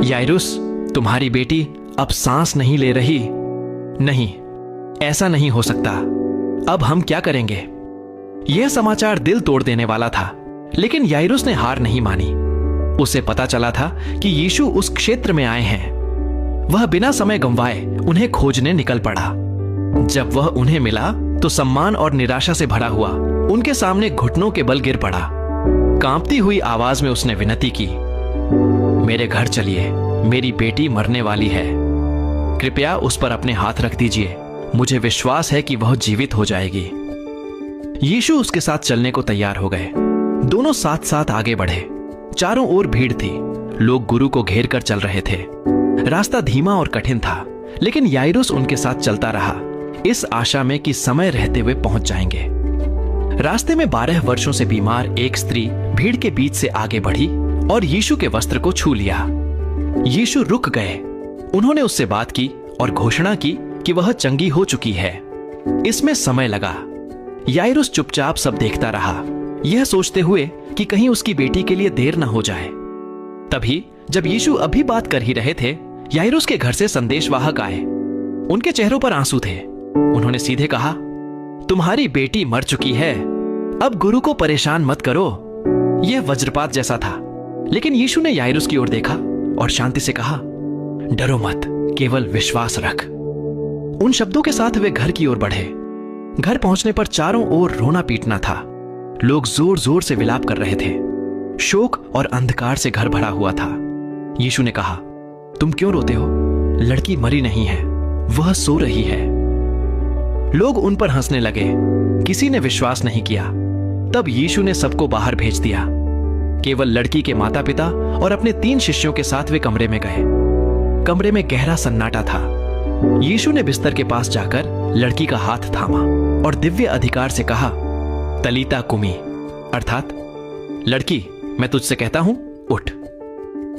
याइरुस, तुम्हारी बेटी अब सांस नहीं ले रही। नहीं, ऐसा नहीं हो सकता। अब हम क्या करेंगे? यह समाचार दिल तोड़ देने वाला था, लेकिन याइरुस ने हार नहीं मानी। उसे पता चला था कि यीशु उस क्षेत्र में आए हैं। वह बिना समय गंवाए उन्हें खोजने निकल पड़ा। जब वह उन्हें मिला तो सम्मान और निराशा से भरा हुआ उनके सामने घुटनों के बल गिर पड़ा। कांपती हुई आवाज में उसने विनती की, मेरे घर चलिए, मेरी बेटी मरने वाली है। कृपया उस पर अपने हाथ रख दीजिए, मुझे विश्वास है कि वह जीवित हो जाएगी। यीशु उसके साथ चलने को तैयार हो गए। दोनों साथ साथ आगे बढ़े। चारों ओर भीड़ थी। लोग गुरु को घेर कर चल रहे थे। रास्ता धीमा और कठिन था, लेकिन याइरुस उनके साथ चलता रहा, इस आशा में कि समय रहते हुए पहुंच जाएंगे। रास्ते में 12 वर्षों से बीमार एक स्त्री भीड़ के बीच से आगे बढ़ी और यीशु के वस्त्र को छू लिया। यीशु रुक गए। उन्होंने उससे बात की और घोषणा की कि वह चंगी हो चुकी है। इसमें समय लगा। याइरुस चुपचाप सब देखता रहा, यह सोचते हुए कि कहीं उसकी बेटी के लिए देर न हो जाए। तभी जब यीशु अभी बात कर ही रहे थे, याइरुस के घर से संदेशवाहक आए। उनके चेहरों पर आंसू थे। उन्होंने सीधे कहा, तुम्हारी बेटी मर चुकी है, अब गुरु को परेशान मत करो। यह वज्रपात जैसा था, लेकिन यीशु ने याइरुस की ओर देखा और शांति से कहा, डरो मत, केवल विश्वास रख। उन शब्दों के साथ वे घर की ओर बढ़े। घर पहुंचने पर चारों ओर रोना पीटना था। लोग जोर जोर से विलाप कर रहे थे। शोक और अंधकार से घर भरा हुआ था। यीशु ने कहा, तुम क्यों रोते हो? लड़की मरी नहीं है, वह सो रही है। लोग उन पर हंसने लगे। किसी ने विश्वास नहीं किया। तब यीशु ने सबको बाहर भेज दिया। केवल लड़की के माता पिता और अपने 3 शिष्यों के साथ वे कमरे में गए। कमरे में गहरा सन्नाटा था। यीशु ने बिस्तर के पास जाकर लड़की का हाथ थामा और दिव्य अधिकार से कहा, तलीता कुमी, अर्थात लड़की, मैं तुझसे कहता हूं, उठ।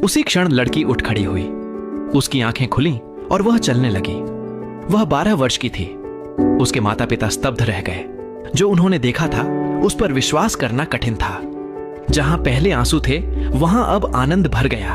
उसी क्षण लड़की उठ खड़ी हुई। उसकी आंखें खुलीं और वह चलने लगी। वह 12 वर्ष की थी। उसके माता पिता स्तब्ध रह गए। जो उन्होंने देखा था उस पर विश्वास करना कठिन था। जहां पहले आंसू थे वहां अब आनंद भर गया।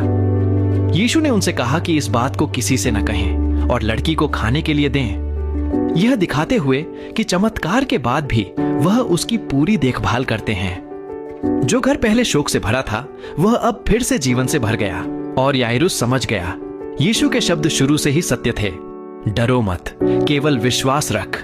यीशु ने उनसे कहा कि इस बात को किसी से न कहें और लड़की को खाने के लिए दें, यह दिखाते हुए कि चमत्कार के बाद भी वह उसकी पूरी देखभाल करते हैं। जो घर पहले शोक से भरा था वह अब फिर से जीवन से भर गया और याइरुस समझ गया। यीशु के शब्द शुरू से ही सत्य थे, डरो मत, केवल विश्वास रख।